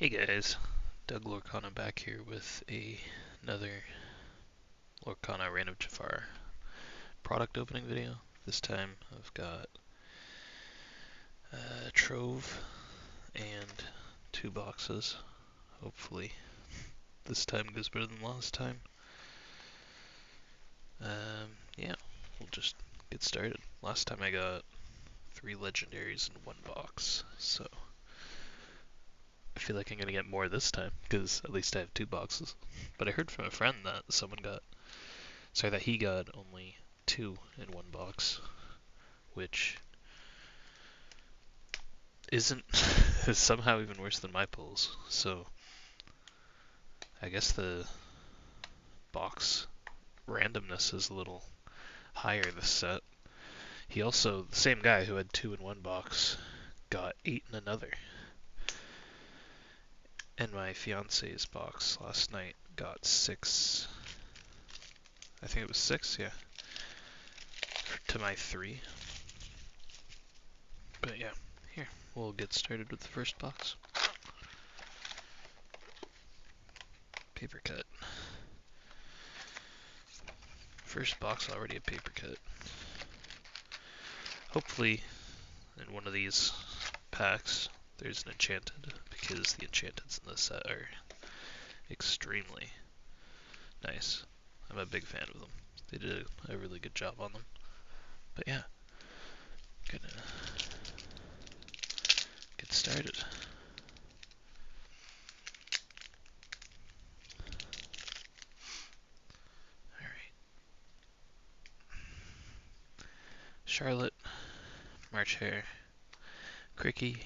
Hey guys, Doug Lorcana back here with another Lorcana random JAFAR product opening video. This time I've got Trove and 2 boxes. Hopefully this time goes better than last time. Yeah, we'll just get started. Last time I got 3 legendaries in 1 box, so I feel like I'm gonna get more this time because at least I have 2 boxes. But I heard from a friend that that he got only 2 in 1 box, which isn't is somehow even worse than my pulls. So I guess the box randomness is a little higher this set. He also, the same guy who had 2 in 1 box, got 8 in another. And my fiance's box last night got 6. I think it was 6, yeah, to my 3. But yeah, here, we'll get started with the first box. Paper cut. First box already a paper cut. Hopefully in one of these packs there's an enchanted, because the enchanteds in this set are extremely nice. I'm a big fan of them. They did a really good job on them. But yeah, gonna get started. Alright. Charlotte, March Hare, Cricky,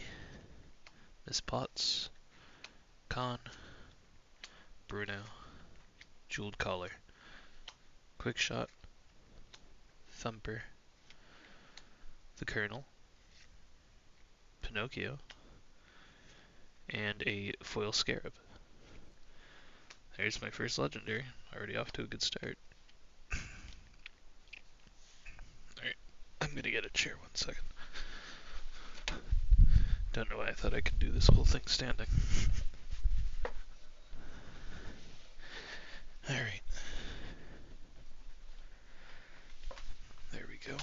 Miss Potts, Con, Bruno, Jeweled Collar, Quick Shot, Thumper, the Colonel, Pinocchio, and a foil scarab. There's my first legendary, already off to a good start. Alright, I'm gonna get a chair 1 second. Don't know why I thought I could do this whole thing standing. Alright. There we go.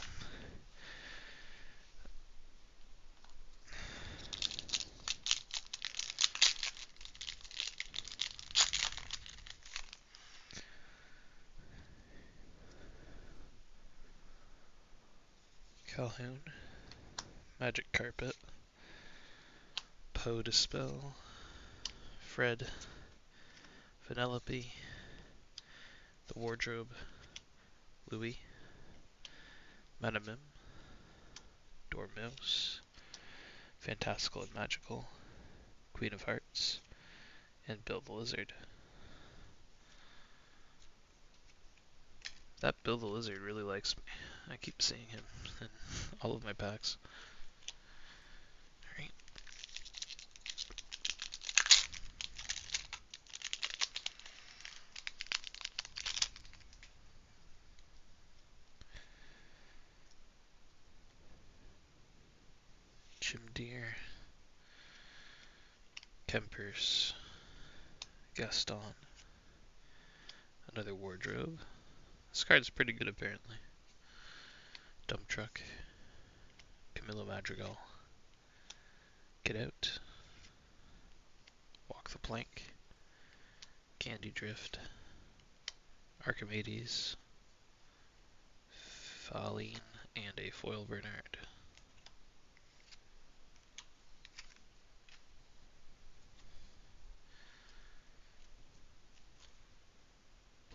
Calhoun, Magic Carpet, Poe Dispel, Fred, Vanellope, the Wardrobe, Louis, Metamim, Dormouse, Fantastical and Magical, Queen of Hearts, and Bill the Lizard. That Bill the Lizard really likes me. I keep seeing him in all of my packs. Alright. Chimdeer, Kempers, Gaston, another Wardrobe. This card's pretty good apparently. Dump Truck, Camilla Madrigal, Get Out, Walk the Plank, Candy Drift, Archimedes, Faline, and a foil Bernard.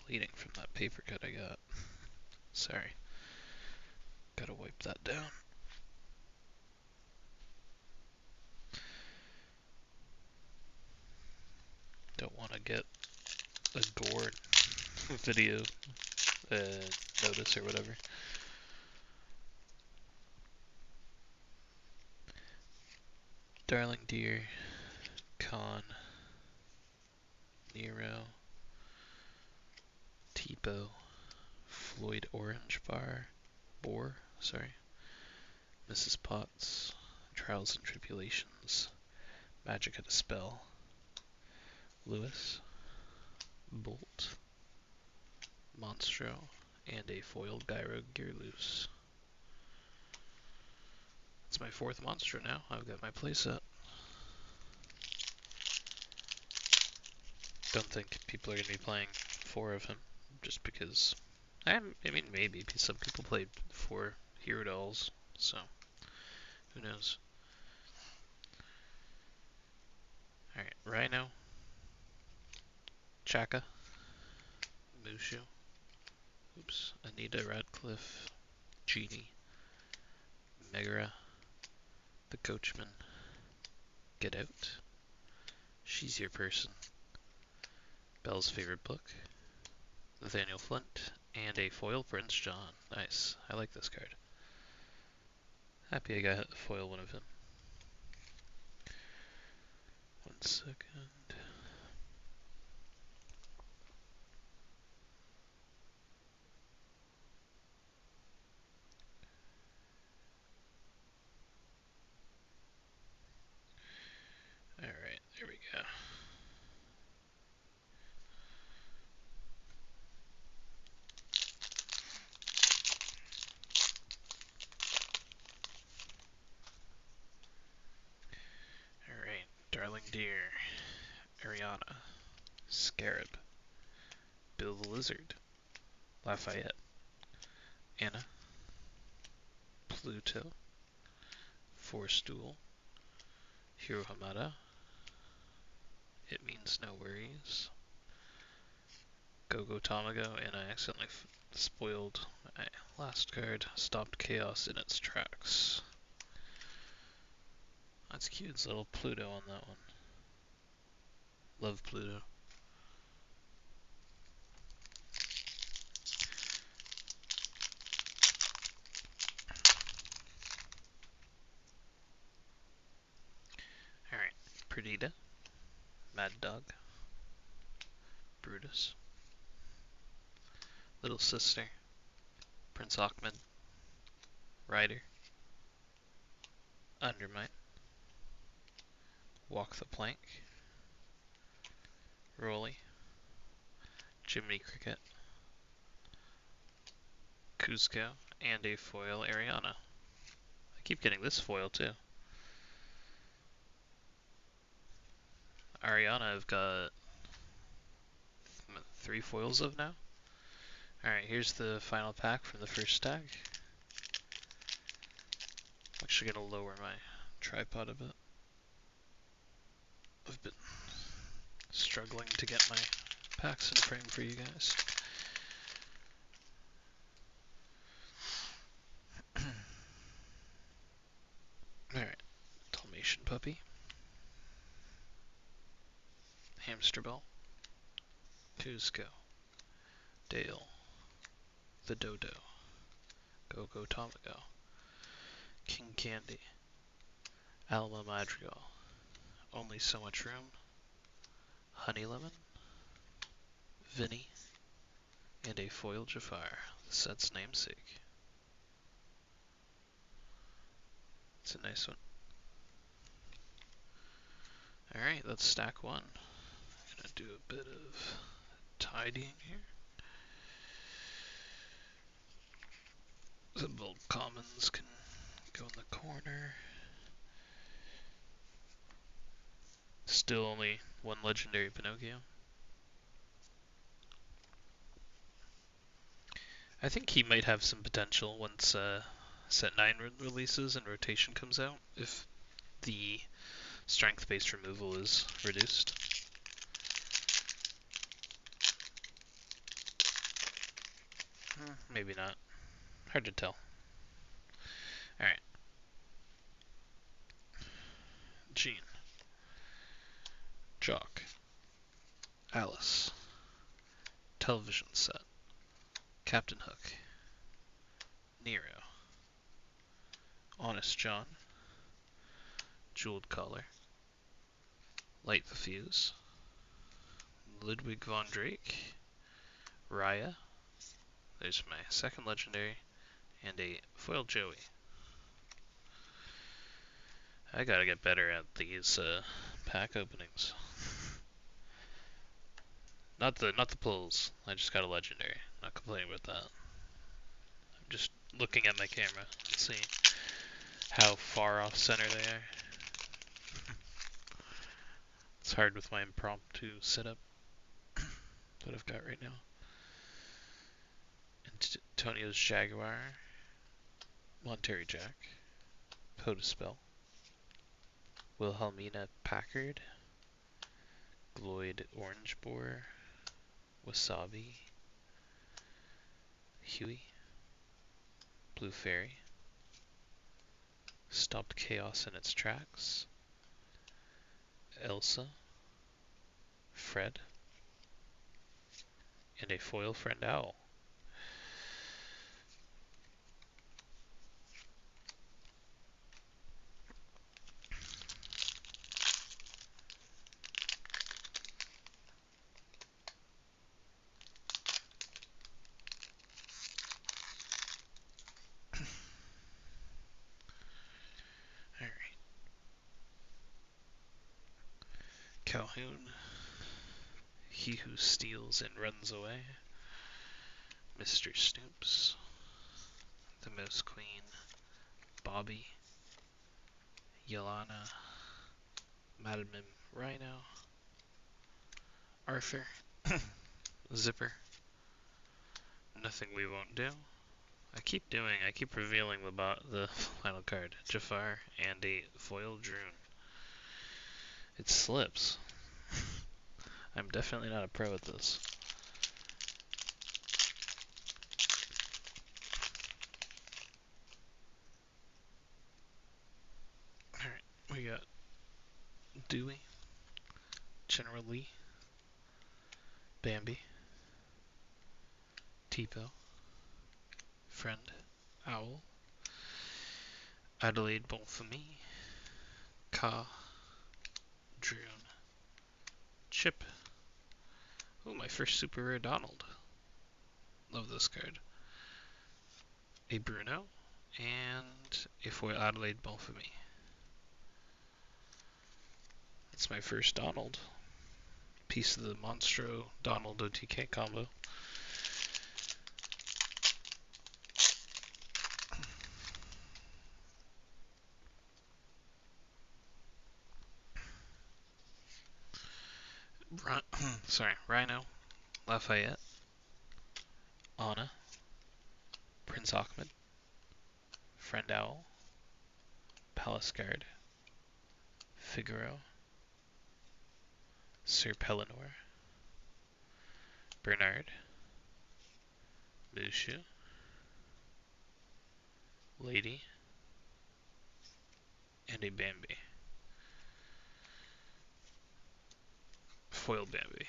Bleeding from that paper cut I got. Sorry. Gotta wipe that down. Don't want to get a gore video notice or whatever. Darling Deer, Con, Nero, Tipo, Floyd Orange Boar, Mrs. Potts, Trials and Tribulations, Magic at a Spell, Lewis, Bolt, Monstro, and a foiled Gyro Gearloose. That's my 4th Monstro now. I've got my playset. Don't think people are going to be playing 4 of him, just because... I mean, maybe. Some people played 4 Hero Dolls, so who knows. Alright, Rhino, Chaka, Mushu, oops, Anita Radcliffe, Genie, Megara, the Coachman, Get Out, She's Your Person, Belle's Favorite Book, Nathaniel Flint, and a foil Prince John. Nice. I like this card. Happy I got to foil one of him. 1 second. Alright, there we go. Alright, Darling Deer, Ariana, Scarab, Bill the Lizard, Lafayette, Anna, Pluto, Forstool, Hiro Hamada, It Means No Worries, Go-Go Tamago, and I accidentally spoiled my last card, Stopped Chaos in its tracks. That's cute, it's a little Pluto on that one. Love Pluto. Alright, Perdita, Mad Dog, Brutus, Little Sister, Prince Ahmed, Ryder, Undermine, Walk the Plank, Rolly, Jiminy Cricket, Cusco, and a foil Ariana. I keep getting this foil too. Ariana I've got 3 foils of now. Alright, here's the final pack from the first stack. I'm actually going to lower my tripod a bit. I've been struggling to get my packs in frame for you guys. Alright, Dalmatian Puppy, Hamster Ball, Cusco, Dale, the Dodo, Go-Go Tamago, King Candy, Alma Madrigal, Only So Much Room, Honey Lemon, Vinny, and a foil JAFAR, the set's namesake. It's a nice one. Alright, that's stack 1. I'm gonna do a bit of tidying here. Some bold commons can go in the corner. Still only 1 legendary Pinocchio. I think he might have some potential once set 9 releases and rotation comes out, if the strength-based removal is reduced. Maybe not. Hard to tell. Alright. Jean. Jock. Alice. Television set. Captain Hook. Nero. Honest John. Jeweled Collar. Light the Fuse. Ludwig von Drake. Raya. There's my 2nd legendary. And a foil Joey. I gotta get better at these pack openings. Not the pulls. I just got a legendary. Not complaining about that. I'm just looking at my camera and seeing how far off center they are. It's hard with my impromptu setup that I've got right now. Antonio's Jaguar, Monterey Jack, Podaspell, Wilhelmina Packard, Gloyd Orange Boar, Wasabi, Huey, Blue Fairy, Stopped Chaos in its tracks, Elsa, Fred, and a foil Friend Owl. Alright. Calhoun, He Who Steals and Runs Away, Mr. Snoops, The Mouse Queen, Bobby, Yelana, Madamim Rhino, Arthur, Zipper, Nothing We Won't Do. I keep revealing the final card, JAFAR, and a foil Droon. It slips. I'm definitely not a pro at this. Alright, we got Dewey, General Lee, Bambi, Tipo, Friend, Owl, Adelaide Bonfami, Ka, Droon, Chip. Ooh, my first super rare Donald. Love this card. A Bruno, and a foil Adelaide Bonfami. That's my first Donald. Piece of the Monstro Donald OTK combo. Rhino, Lafayette, Anna, Prince Ahmed, Friend Owl, Palace Guard, Figaro, Sir Pellinor, Bernard, Mushu, Lady, and a Bambi. Foil Bambi.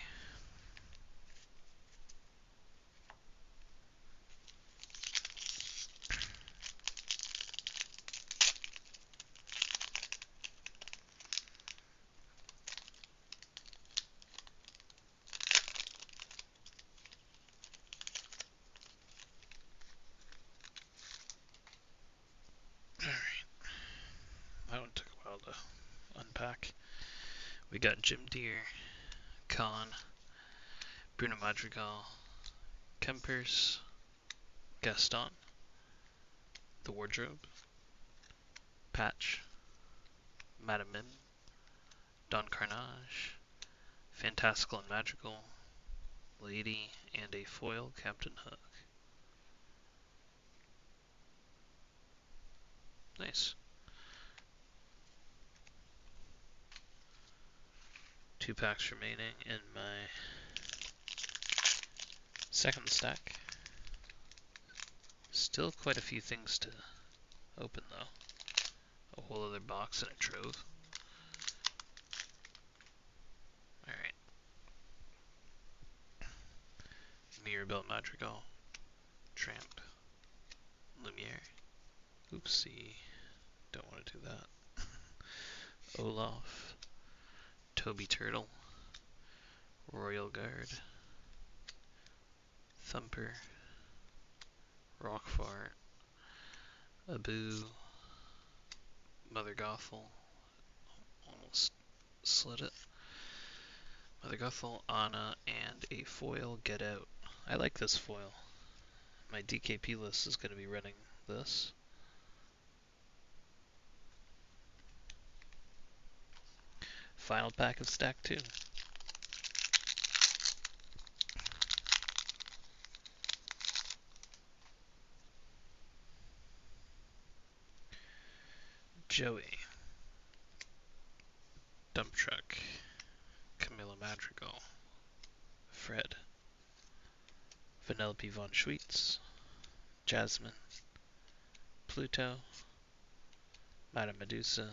Alright. That one took a while to unpack. We got Jim Deere, Khan, Bruno Madrigal, Kempers, Gaston, The Wardrobe, Patch, Madame Mim, Don Carnage, Fantastical and Magical, Lady, and a foil Captain Hook. Nice. 2 packs remaining in my second stack. Still quite a few things to open though. A whole other box and a Trove. Alright. Mirabelle Madrigal, Tramp, Lumiere. Oopsie. Don't want to do that. Olaf, Toby Turtle, Royal Guard, Thumper, Rockfart, Abu, Mother Gothel, almost slid it, Mother Gothel, Anna, and a foil Get Out. I like this foil. My DKP list is going to be running this. Final pack of stack 2. Joey. Dump Truck. Camilla Madrigal. Fred. Vanellope von Schweetz. Jasmine. Pluto. Madame Medusa.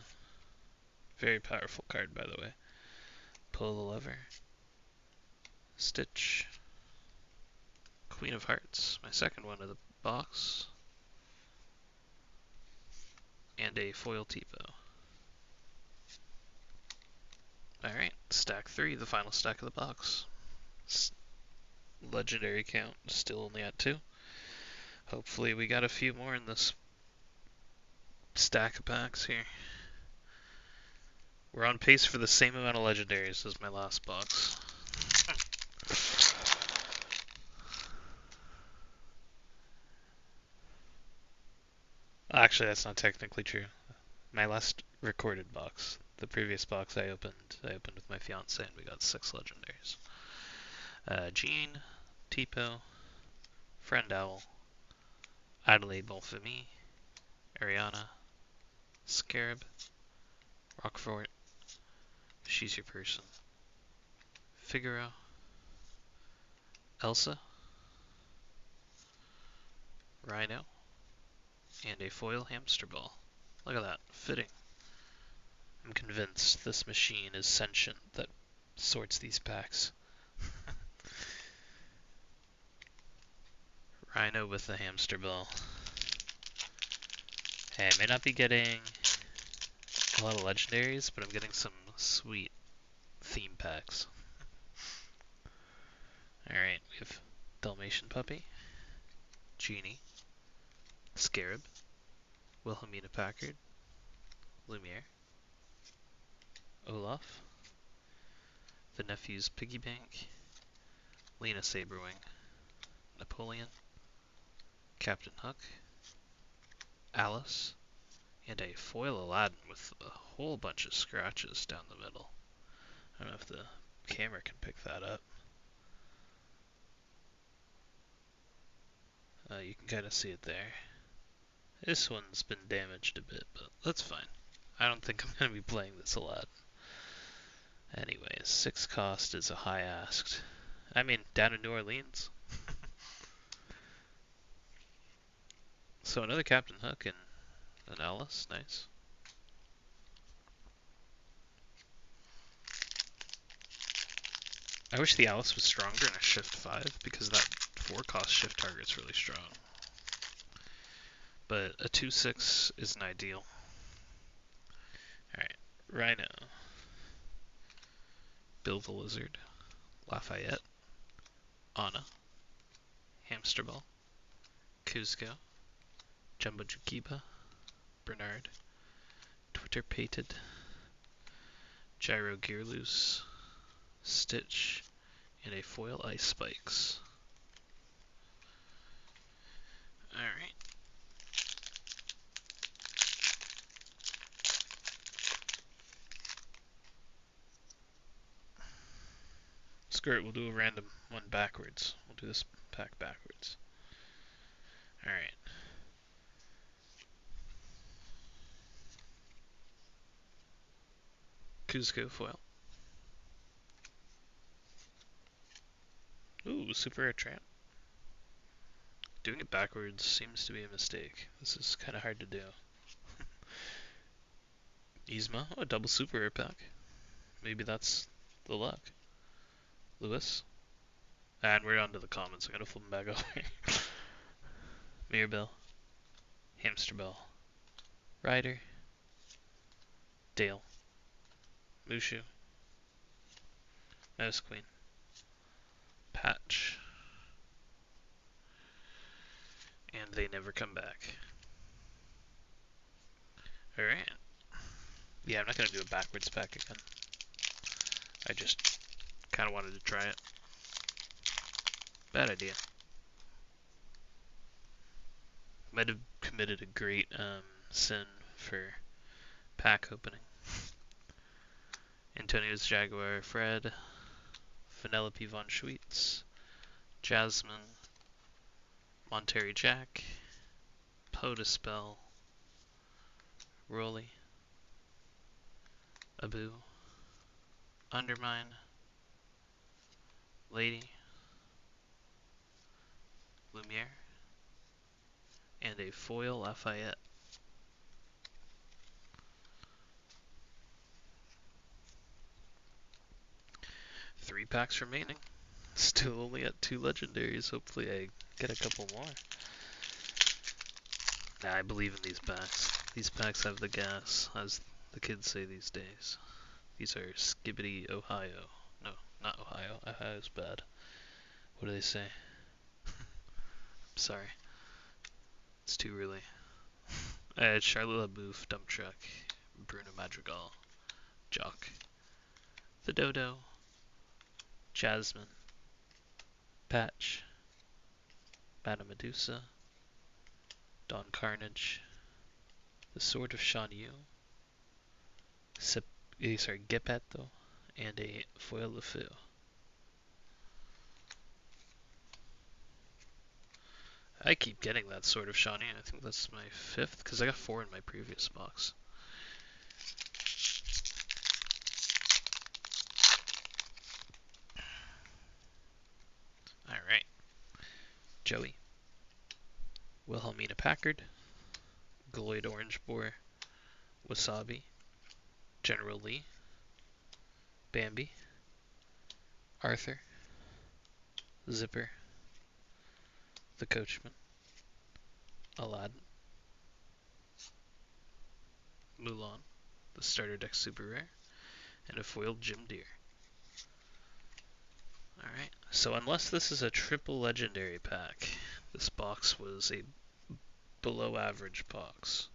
Very powerful card, by the way. Pull the Lever. Stitch. Queen of Hearts, my second one of the box. And a foil Tipo. Alright, stack 3, the final stack of the box. Legendary count, still only at 2. Hopefully we got a few more in this stack of packs here. We're on pace for the same amount of legendaries as my last box. Actually, that's not technically true. My last recorded box, the previous box I opened with my fiance, and we got 6 legendaries. Jean, Tipo, Friend Owl, Adelaide Bonfamie, Ariana, Scarab, Rockfort, She's Your Person, Figaro, Elsa, Rhino, and a foil hamster ball. Look at that, fitting. I'm convinced this machine is sentient that sorts these packs. Rhino with the hamster ball. Hey, I may not be getting a lot of legendaries, but I'm getting some sweet theme packs. Alright, we have Dalmatian Puppy, Genie, Scarab, Wilhelmina Packard, Lumiere, Olaf, the Nephew's Piggy Bank, Lena Saberwing, Napoleon, Captain Hook, Alice, and a foil Aladdin with a whole bunch of scratches down the middle. I don't know if the camera can pick that up. You can kind of see it there. This one's been damaged a bit, but that's fine. I don't think I'm going to be playing this a lot. Anyways, 6 cost is a high asked. I mean, down in New Orleans. So another Captain Hook and an Alice, nice. I wish the Alice was stronger in a shift 5 because that 4 cost shift target's really strong. But a 2/6 isn't ideal. Alright, Rhino. Bill the Lizard. Lafayette. Anna. Hamsterball. Kuzco. Jumbo Jukiba. Bernard. Twitter Pated. Gyro Gearloose. Stitch. And a foil Ice Spikes. Alright. Screw it, we'll do a random one backwards. We'll do this pack backwards. Alright. Kuzco foil. Ooh, super rare tramp. Doing it backwards seems to be a mistake. This is kind of hard to do. Yzma, oh, a double super rare pack. Maybe that's the luck. Lewis. And we're on to the comments. I'm gonna flip them back over. Mirabelle. Hamsterbell. Ryder. Dale. Mushu. Mouse Queen. Patch. And they never come back. Alright. Yeah, I'm not gonna do a backwards pack again. I just Kinda wanted to try it. Bad idea. Might have committed a great sin for pack opening. Antonio's Jaguar, Fred, Vanellope von Schweetz, Jasmine, Monterey Jack, Potispell, Rolly, Abu, Undermine, Lady, Lumiere, and a foil Lafayette. 3 packs remaining. Still only at 2 legendaries. Hopefully I get a couple more. Nah, I believe in these packs. These packs have the gas, as the kids say these days. These are Skibbity Ohio. No, not Ohio. Ohio's bad. What do they say? Sorry. It's too early. Charlotte LaBouffe, Dump Truck, Bruno Madrigal, Jock, The Dodo, Jasmine, Patch, Madame Medusa, Don Carnage, The Sword of Shan Yu, Geppetto, and a foil LeFou. I keep getting that Sword of Shan Yu. I think that's my 5th, because I got 4 in my previous box. Alright. Joey, Wilhelmina Packard, Gloyd Orange Boar, Wasabi, General Lee, Bambi, Arthur, Zipper, The Coachman, Aladdin, Mulan, the starter deck super rare, and a foiled Jim Deere. Alright, so unless this is a triple legendary pack, this box was a below average box.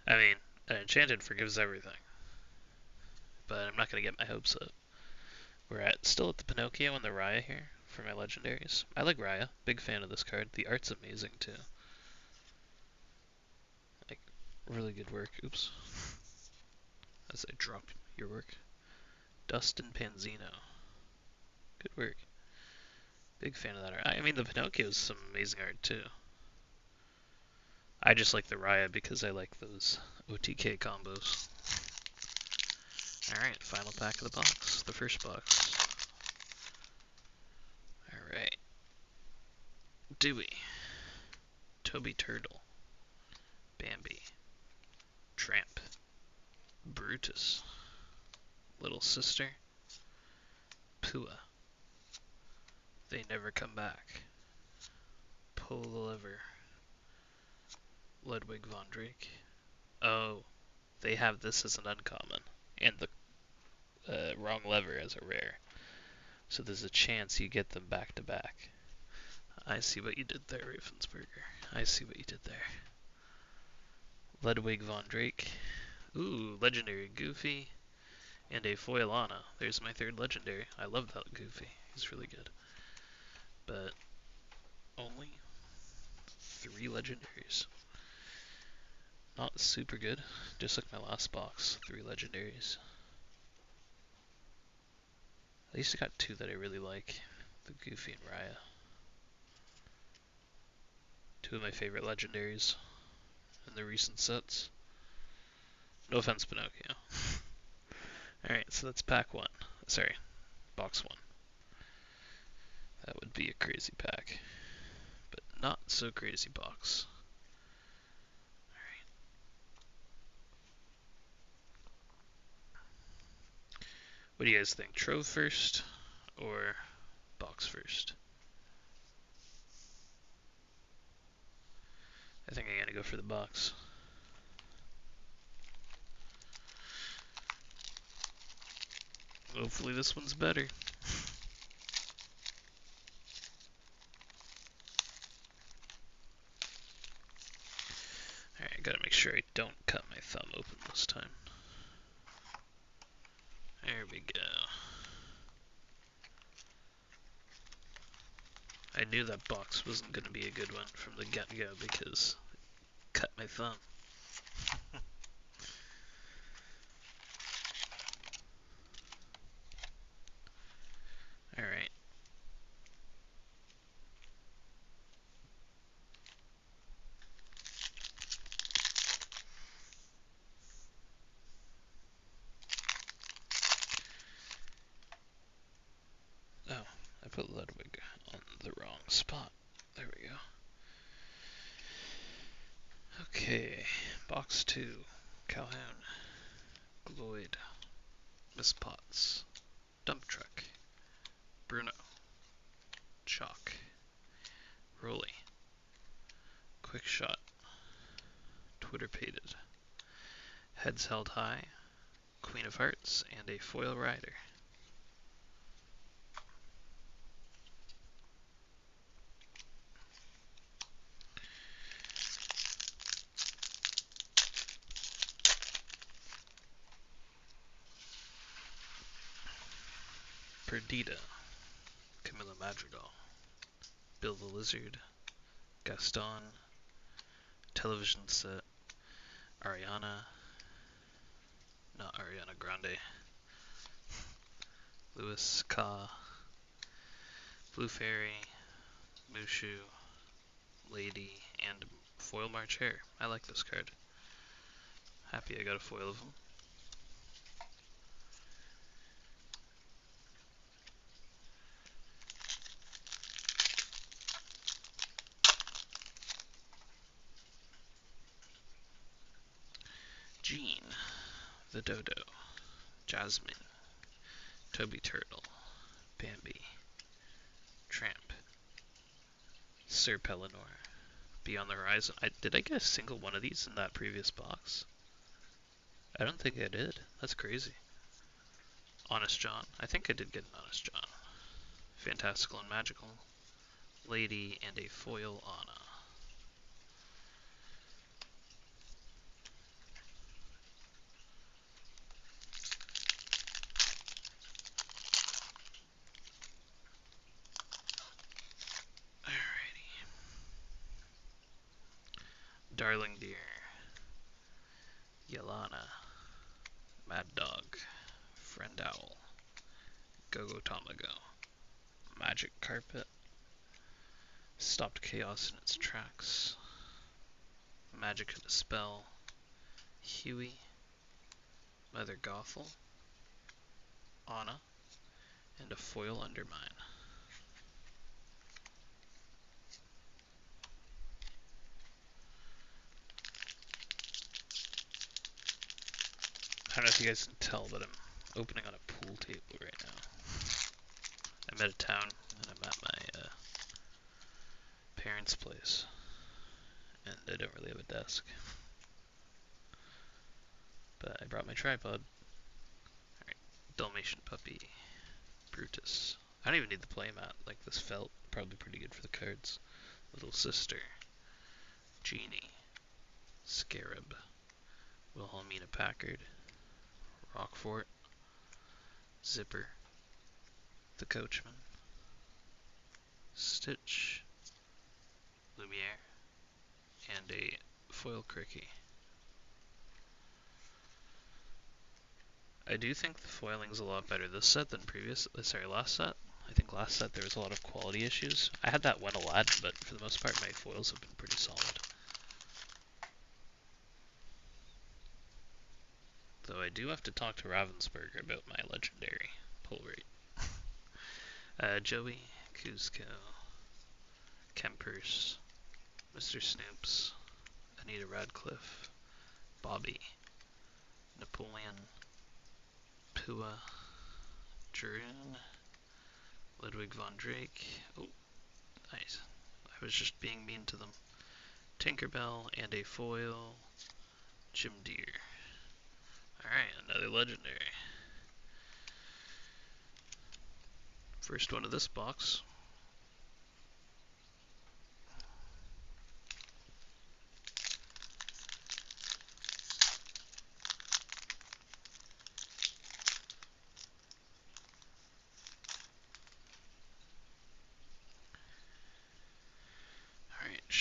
I mean, an Enchanted forgives everything, but I'm not going to get my hopes up. We're still at the Pinocchio and the Raya here for my legendaries. I like Raya, big fan of this card. The art's amazing too. Like, really good work. Oops. As I drop your work. Dustin Panzino. Good work. Big fan of that art. I mean, the Pinocchio is some amazing art too. I just like the Raya because I like those OTK combos. Alright, final pack of the box. The first box. Alright. Dewey. Toby Turtle. Bambi. Tramp. Brutus. Little Sister. Pua. They Never Come Back. Pull the Lever. Ludwig von Drake. Oh, they have this as an uncommon, and the wrong lever as a rare. So there's a chance you get them back to back. I see what you did there, Ravensburger. I see what you did there. Ludwig von Drake. Ooh, legendary Goofy. And a foil Anna. There's my 3rd legendary. I love that Goofy. He's really good. But only 3 legendaries. Not super good. Just like my last box. 3 legendaries. At least I got 2 that I really like. The Goofy and Raya. 2 of my favorite legendaries in the recent sets. No offense, Pinocchio. Alright, so that's pack 1. Sorry, box 1. That would be a crazy pack. But not so crazy box. Alright. What do you guys think? Trove first or box first? I think I'm gonna go for the box. Hopefully this one's better. Alright, I gotta make sure I don't cut my thumb open this time. There we go. I knew that box wasn't going to be a good one from the get-go because I cut my thumb. Alright. Oh, I put Ludwig on the wrong spot. There we go. Okay, box 2. Calhoun, Gloyd, Miss Potts, Dump Truck, Bruno, Chalk, Rolly, Quick Shot, Twitter Pated, Heads Held High, Queen of Hearts, and a Foil Rider. Perdita, Camilla Madrigal, Bill the Lizard, Gaston, Television Set, Ariana, not Ariana Grande, Lewis Ka, Blue Fairy, Mushu, Lady, and Foil March Hare. I like this card. Happy I got a foil of them. Jean, the Dodo, Jasmine, Toby Turtle, Bambi, Tramp, Sir Pellinor, Beyond the Horizon. Did I get a single one of these in that previous box? I don't think I did. That's crazy. Honest John. I think I did get an Honest John. Fantastical and Magical, Lady, and a foil Anna. Alrighty. Darling Deer, Yelana, Mad Dog, Friend Owl, Go-Go Tamago, Magic Carpet, Stopped Chaos in its Tracks, Magic and a Spell, Huey, Mother Gothel, Anna, and a foil Undermine. I don't know if you guys can tell, but I'm opening on a pool table right now. I'm out of town, and I'm at my parents' place, and I don't really have a desk. But I brought my tripod. Alright, Dalmatian Puppy, Brutus. I don't even need the playmat, like this felt, probably pretty good for the cards. Little Sister, Genie, Scarab, Wilhelmina Packard, Rockfort, Zipper, The Coachman, Stitch, Lumiere, and a foil Cricky. I do think the foiling's a lot better this set than last set. I think last set there was a lot of quality issues. I had that one a lot, but for the most part my foils have been pretty solid. Though I do have to talk to Ravensburger about my legendary pull rate. Joey, Kuzco, Kempers, Mr. Snoops, Anita Radcliffe, Bobby, Napoleon, Pua, Jeroen, Ludwig von Drake. Oh, nice. I was just being mean to them. Tinkerbell and a foil Jim Deere. Alright, another legendary. First one of this box.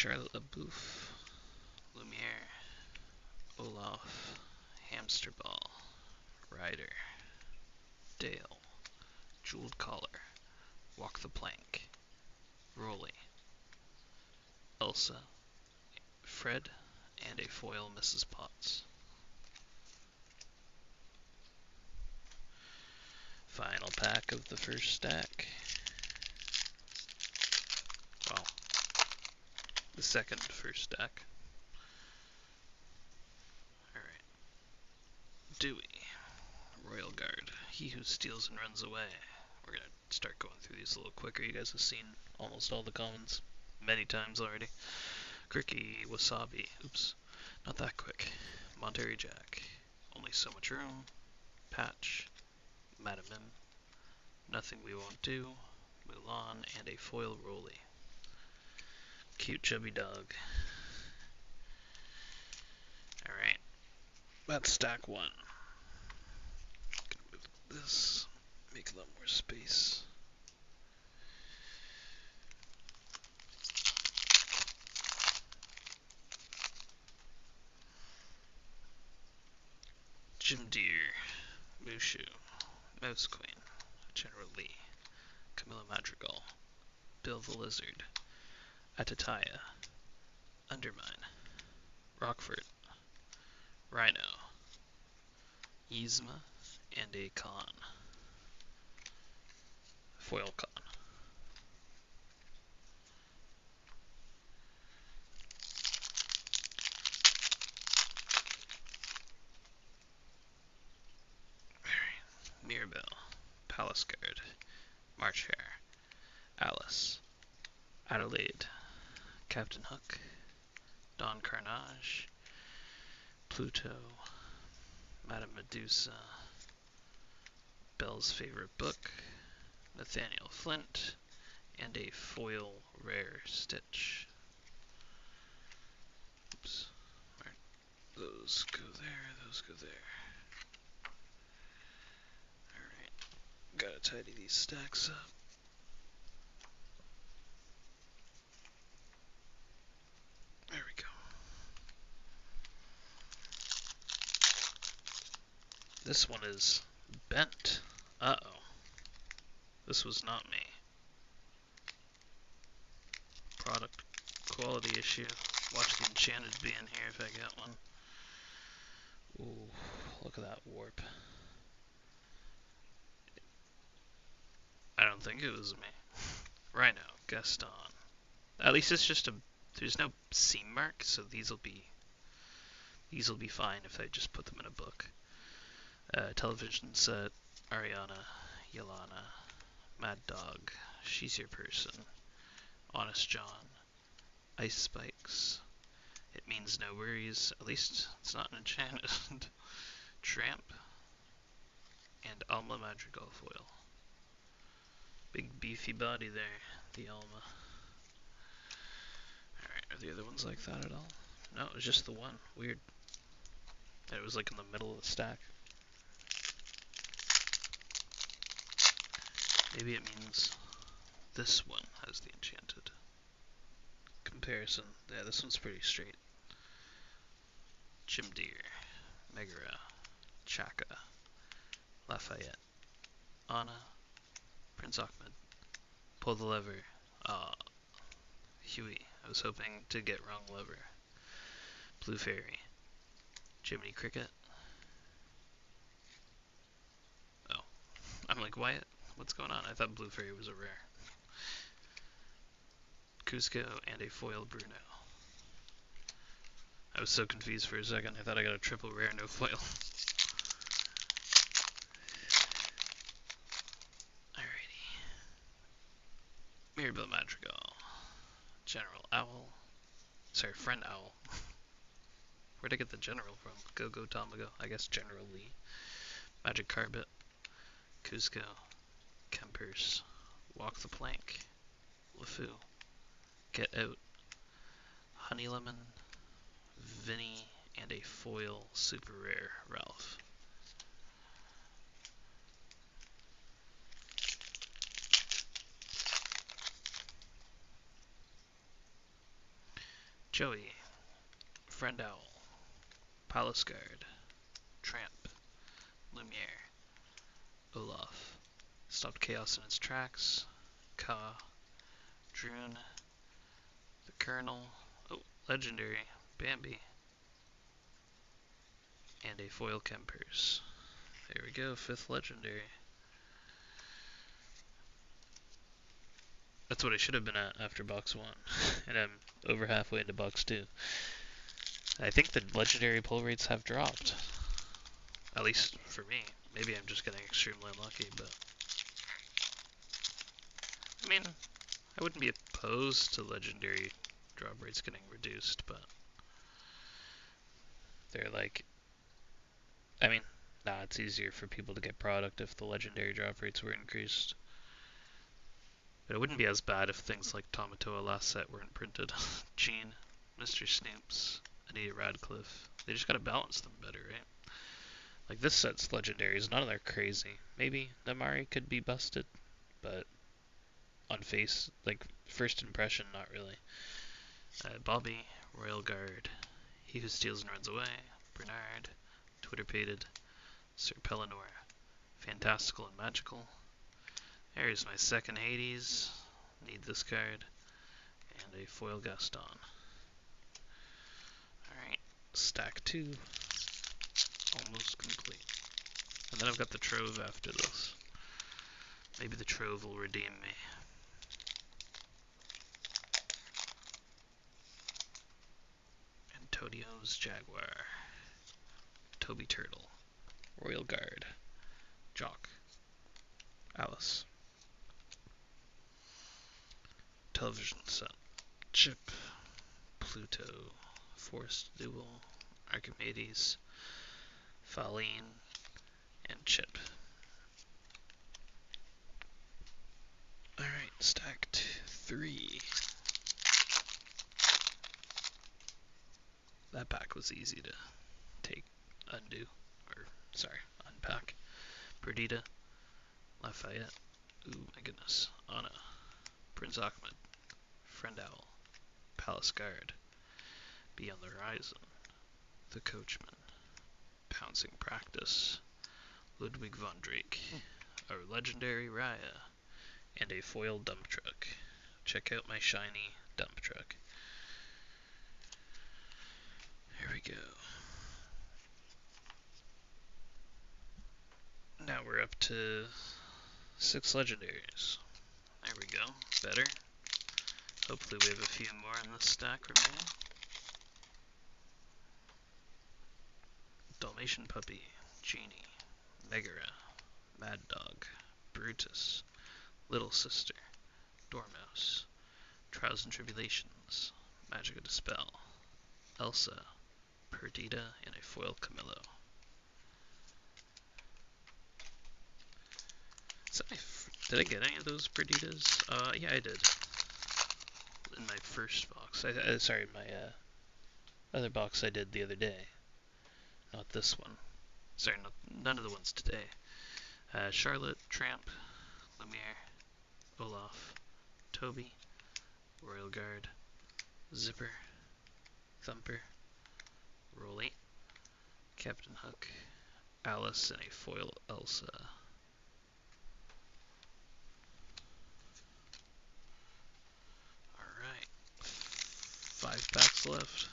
Charlotte LaBouffe, Lumiere, Olaf, Hamster Ball, Ryder, Dale, Jeweled Collar, Walk the Plank, Rolly, Elsa, Fred, and a foil Mrs. Potts. Final pack of the first stack. Well, the second first stack. Alright. Dewey, Royal Guard, He Who Steals and Runs Away. We're gonna start going through these a little quicker. You guys have seen almost all the commons many times already. Cricky, Wasabi, oops, not that quick. Monterey Jack, Only So Much Room, Patch, Madam Mim, Nothing We Won't Do, Mulan, and a foil Rolly. Cute chubby dog. Alright, that's stack one. Gonna move this, make a lot more space. Jim Deere, Mushu, Mouse Queen, General Lee, Camilla Madrigal, Bill the Lizard, Atataya, Undermine, Rockford, Rhino, Yzma, and a Khan. Foil Khan. Mirabelle, Palace Guard, March Hare, Alice, Adelaide, Captain Hook, Don Carnage, Pluto, Madame Medusa, Belle's Favorite Book, Nathaniel Flint, and a foil rare Stitch. Oops. Those go there, those go there. Alright, gotta tidy these stacks up. There we go. This one is bent. Uh-oh. This was not me. Product quality issue. Watch the enchanted be in here if I get one. Ooh, look at that warp. I don't think it was me. Rhino, Gaston. At least it's just a. There's no seam mark, so these will be fine if I just put them in a book. Television set, Ariana, Yelana, Mad Dog, She's Your Person, Honest John, Ice Spikes, It Means No Worries, at least it's not an enchanted, Tramp, and Alma Madrigal foil. Big beefy body there, the Alma. Alright, are the other ones like that at all? No, it was just the one. Weird. It was like in the middle of the stack. Maybe it means this one has the enchanted. Comparison. Yeah, this one's pretty straight. Jim Deere, Megara, Chaka, Lafayette, Anna, Prince Ahmed, Pull the Lever, Huey. I was hoping to get wrong lever. Blue Fairy, Jiminy Cricket. Oh, I'm like, Wyatt, what's going on? I thought Blue Fairy was a rare. Cusco and a foil Bruno. I was so confused for a second. I thought I got a triple rare, no foil. Alrighty. Mirabelle Madrigal. General Owl. Sorry, Friend Owl. Where'd I get the General from? Go Go Tamago. I guess General Lee. Magic Carbet. Cusco. Kempers. Walk the Plank. LeFou. Get Out. Honey Lemon. Vinny. And a foil super rare Ralph. Joey, Friend Owl, Palace Guard, Tramp, Lumiere, Olaf, Stopped Chaos in its Tracks, Ka, Droon, the Colonel, oh, Legendary, Bambi, and a foil Kempers. There we go, 5th Legendary. That's what I should have been at after box 1, and I'm over halfway into box 2. I think the Legendary pull rates have dropped, at least for me. Maybe I'm just getting extremely unlucky, but I mean, I wouldn't be opposed to Legendary drop rates getting reduced, but they're like, I mean, nah, it's easier for people to get product if the Legendary drop rates were increased. But it wouldn't be as bad if things like Tamatoa last set weren't printed. Gene, Mr. Snoops, Anita Radcliffe. They just gotta balance them better, right? Like this set's legendaries, none of them are crazy. Maybe Namari could be busted, but on face, like first impression, not really. Bobby, Royal Guard, He Who Steals and Runs Away, Bernard, Twitter Pated, Sir Pellinor, Fantastical and Magical. There's my second Hades. Need this card. And a foil Gaston. Alright, stack 2. Almost complete. And then I've got the Trove after this. Maybe the Trove will redeem me. Antonio's Jaguar. Toby Turtle. Royal Guard. Jock. Alice. Television set. Chip. Pluto. Forced Duel. Archimedes. Faline. And Chip. Alright, stacked 3. That pack was easy to unpack. Perdita, Lafayette, ooh my goodness, Anna, Prince Ahmed, Friend Owl, Palace Guard, Beyond the Horizon, The Coachman, Pouncing Practice, Ludwig von Drake, our legendary Raya, and a foil dump truck. Check out my shiny dump truck. Here we go. Now we're up to 6 legendaries. There we go. Better. Hopefully we have a few more in this stack remaining. Dalmatian Puppy, Genie, Megara, Mad Dog, Brutus, Little Sister, Dormouse, Trials and Tribulations, Magica Dispel, Elsa, Perdita, and a foil Camillo. Did I get any of those Perditas? Yeah, I did. In my first box. Sorry, my other box I did the other day. Not this one. Sorry, none of the ones today. Charlotte, Tramp, Lumiere, Olaf, Toby, Royal Guard, Zipper, Thumper, Roll 8, Captain Hook, Alice, and a foil Elsa. Alright, 5 packs left.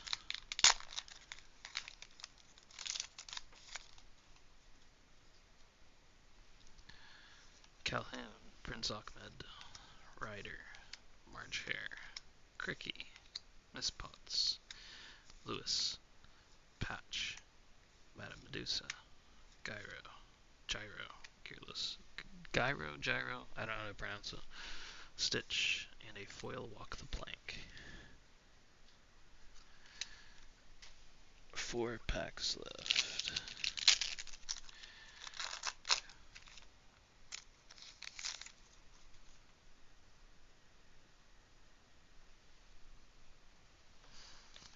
Calhoun, Prince Ahmed, Ryder, March Hare, Cricky, Miss Potts, Lewis, Patch, Madame Medusa, Gyro, Gearless, Gyro, I don't know how to pronounce it, Stitch, and a foil Walk the Plank. 4 packs left.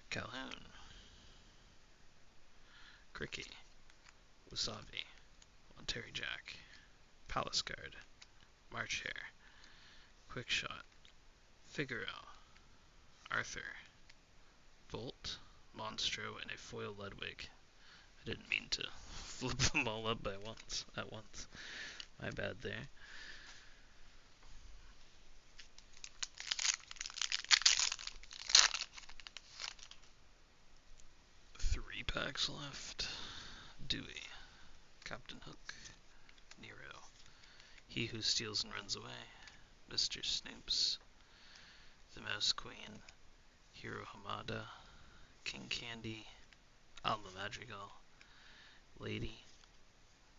Calhoun, Cricky, Wasabi, Monterey Jack, Palace Guard, March Hare, Quick Shot, Figaro, Arthur, Volt, Monstro, and a foil Ludwig. I didn't mean to flip them all up at once. My bad there. Three packs left. Dewey, Captain Hook, Nero, He Who Steals and Runs Away, Mr. Snoops, the Mouse Queen, Hiro Hamada, King Candy, Alma Madrigal, Lady,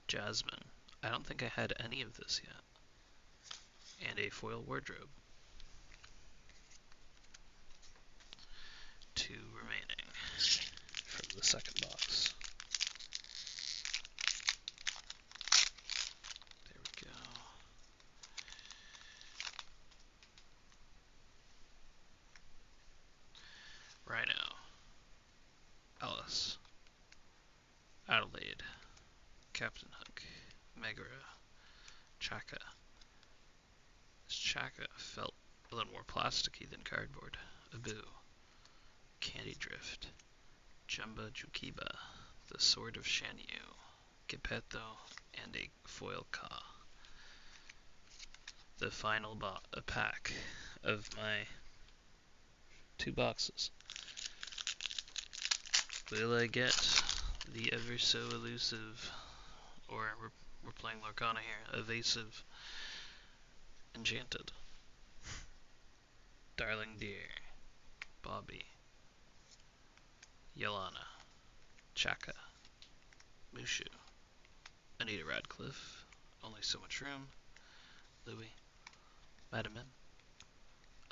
Jasmine. I don't think I had any of this yet. And a foil wardrobe. 2 remaining from the second box. There we go. Rhino, Alice, Adelaide, Captain Hook, Megara, Chaka. This Chaka felt a little more plasticky than cardboard. Abu, Candy Drift, Jumba Jukiba, the Sword of Shanyu, Geppetto, and a foil Ka. The final pack of my 2 boxes. Will I get the ever so elusive, or we're playing Lorcana here, evasive, Enchanted, Darling Dear, Bobby, Yelana, Chaka, Mushu, Anita Radcliffe, Only So Much Room, Louis, Madam M,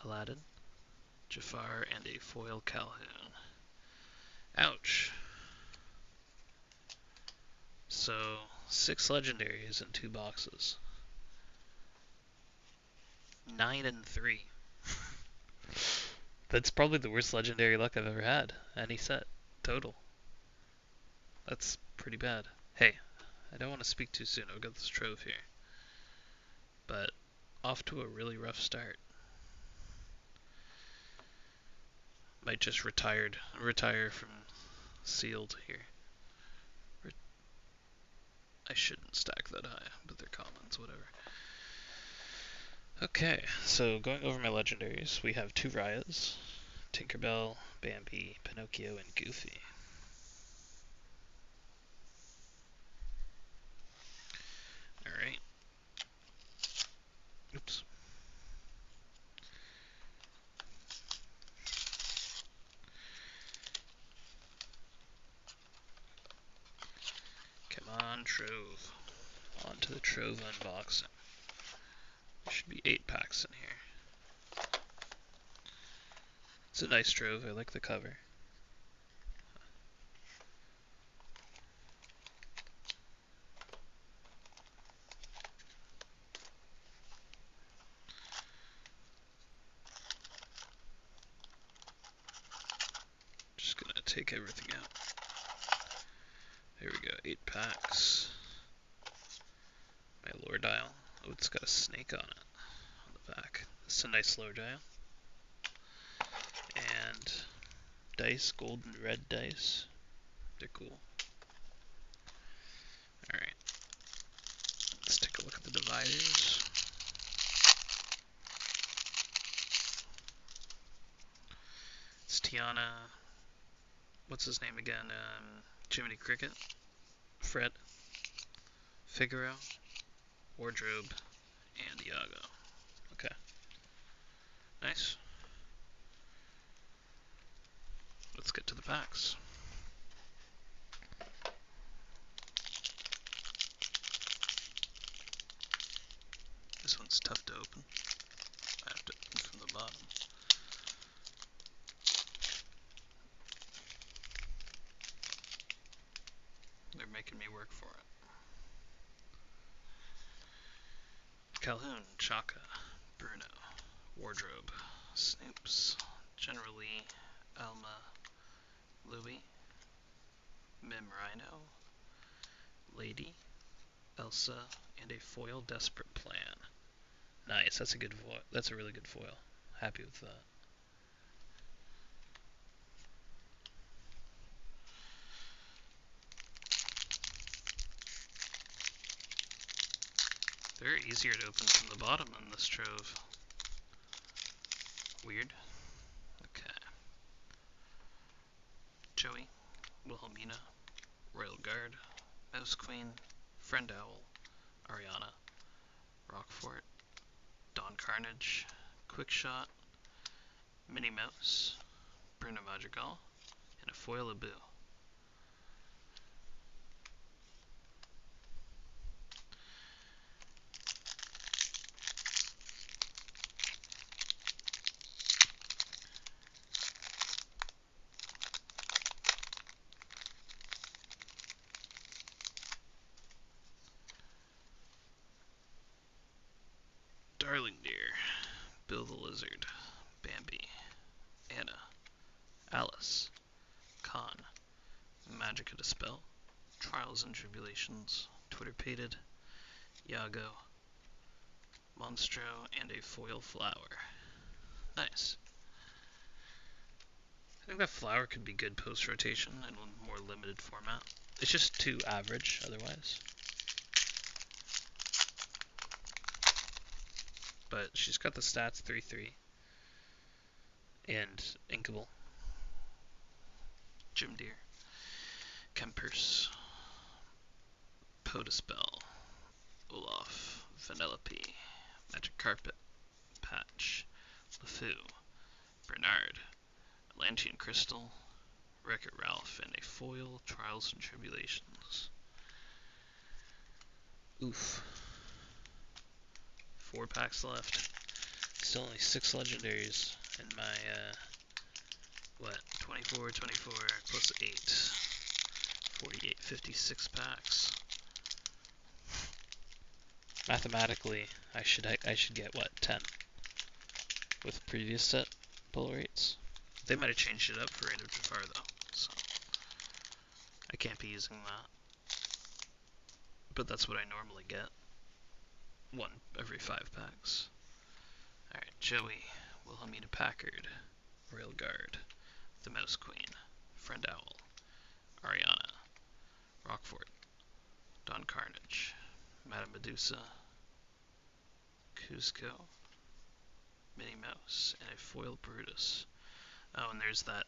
Aladdin, JAFAR, and a foil Calhoun. Ouch. So, 6 legendaries in 2 boxes. 9 and 3. That's probably the worst legendary luck I've ever had. Any set. Total. That's pretty bad. Hey, I don't want to speak too soon. I've got this Trove here. But, off to a really rough start. Might just retire from sealed here. I shouldn't stack that high, but they're commons, whatever. Okay, so going over my legendaries, we have 2 Rayas, Tinkerbell, Bambi, Pinocchio, and Goofy. Alright. Oops. Come on, Trove. On to the Trove unboxing. There should be 8 packs in here. It's a nice Trove, I like the cover. Just gonna take everything out. There we go, 8 packs. My lore dial. Oh, it's got a snake on it, on the back. It's a nice lore dial. And dice, gold and red dice. They're cool. Alright. Let's take a look at the dividers. It's Tiana. What's his name again? Jiminy Cricket. Fred. Figaro. Wardrobe. And Iago. Okay. Nice. Let's get to the packs. This one's tough to open. I have to open from the bottom. They're making me work for it. Calhoun, Chaka, Bruno, Wardrobe, Snoops, General Lee, Alma, Louie, Mim Rhino, Lady, Elsa, and a foil Desperate Plan. Nice, that's a good foil. That's a really good foil. Happy with that. They're easier to open from the bottom than this Trove. Weird. Okay. Joey, Wilhelmina, Royal Guard, Mouse Queen, Friend Owl, Ariana, Rockfort, Dawn Carnage, Quickshot, Minnie Mouse, Bruno Madrigal, and a foil Abu. Darling Dear, Bill the Lizard, Bambi, Anna, Alice, Khan, Magica Dispel, Trials and Tribulations, Twitter Pated, Yago, Monstro, and a foil flower. Nice. I think that flower could be good post-rotation in a more limited format. It's just too average otherwise. But she's got the stats 3-3. And Inkable. Jim Deere. Kempers. Podispel. Olaf. Vanellope. Magic Carpet. Patch. LeFou. Bernard. Atlantean Crystal. Wreck-It Ralph, and a foil Trials and Tribulations. Oof. 4 packs left. Still only 6 legendaries in my, 24 plus 8. 48, 56 packs. Mathematically, I should get, 10? With previous set pull rates? They might have changed it up for Reign of JAFAR though, so I can't be using that. But that's what I normally get. 1 every 5 packs. Alright, Joey, Wilhelmina Packard, Royal Guard, the Mouse Queen, Friend Owl, Ariana, Rockfort, Dawn Carnage, Madame Medusa, Cusco, Minnie Mouse, and a foil Brutus. Oh, and there's that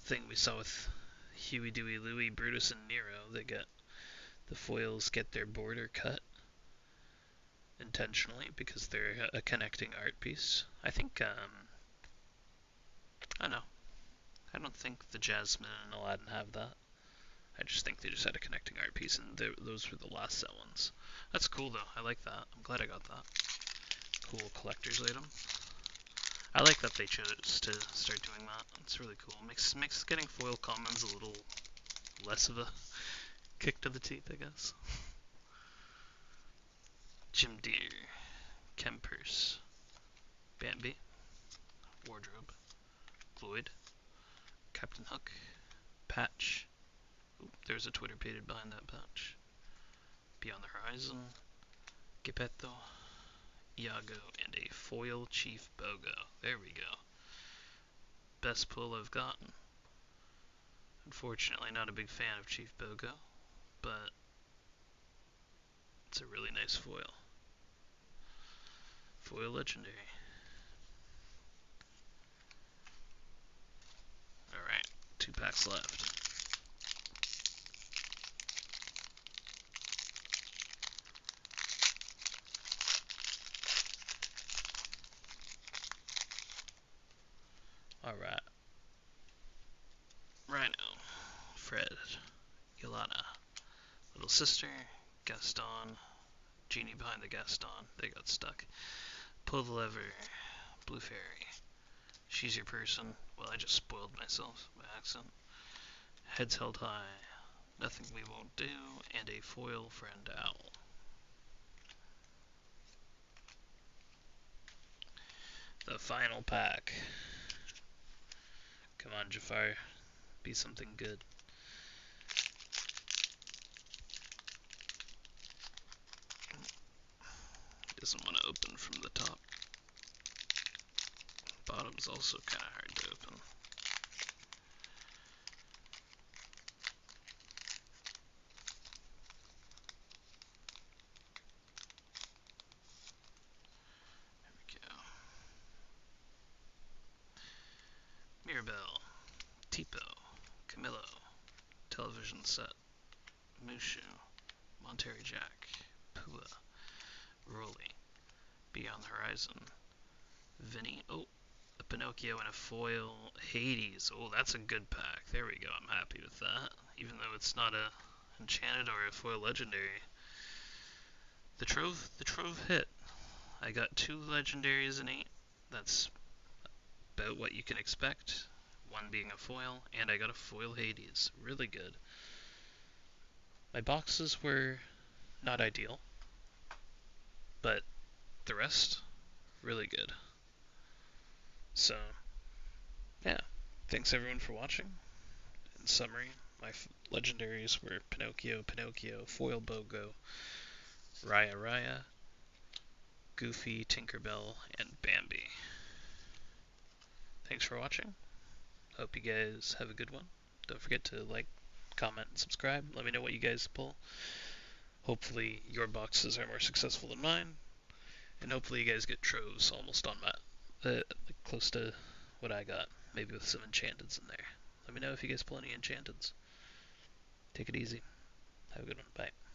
thing we saw with Huey, Dewey, Louie, Brutus, and Nero. The foils get their border cut intentionally because they're a connecting art piece. I think, I don't know. I don't think the Jasmine and Aladdin have that. I just think they just had a connecting art piece, and those were the last set ones. That's cool though. I like that. I'm glad I got that. Cool collector's item. I like that they chose to start doing that. It's really cool. Makes getting foil commons a little less of a kick to the teeth, I guess. Jim Deere, Kempers, Bambi, Wardrobe, Floyd, Captain Hook, Patch. Ooh, there's a Twitter pated behind that patch. Beyond the Horizon, Geppetto, Iago, and a foil Chief Bogo. There we go. Best pull I've gotten. Unfortunately, not a big fan of Chief Bogo, but it's a really nice foil. Foil legendary. Alright, 2 packs left. Alright. Rhino, Fred, Yolana, Little Sister, Gaston, Genie behind the Gaston, they got stuck. Pull the Lever, Blue Fairy, She's Your Person, well I just spoiled myself by accident. Heads Held High, Nothing We Won't Do, and a foil Friend Owl. The final pack. Come on, JAFAR. Be something good. Doesn't want to open from the top. Bottom's also kind of hard to open. Mirabelle, Tipo, Camillo, Television Set, Mushu, Monterey Jack, Pua, Rolly, Beyond the Horizon, Vinny, oh, a Pinocchio and a foil, Hades, oh, that's a good pack, there we go, I'm happy with that, even though it's not a enchanted or a foil legendary. The Trove hit. I got 2 legendaries in 8, that's about what you can expect, one being a foil, and I got a foil Hades, really good. My boxes were not ideal, but the rest, really good. So, yeah. Thanks everyone for watching. In summary, my legendaries were Pinocchio, Foil Bogo, Raya, Goofy, Tinkerbell, and Bambi. Thanks for watching. Hope you guys have a good one. Don't forget to like, comment, and subscribe. Let me know what you guys pull. Hopefully your boxes are more successful than mine. And hopefully you guys get Troves almost on my, like close to what I got. Maybe with some enchanteds in there. Let me know if you guys pull any enchanteds. Take it easy. Have a good one. Bye.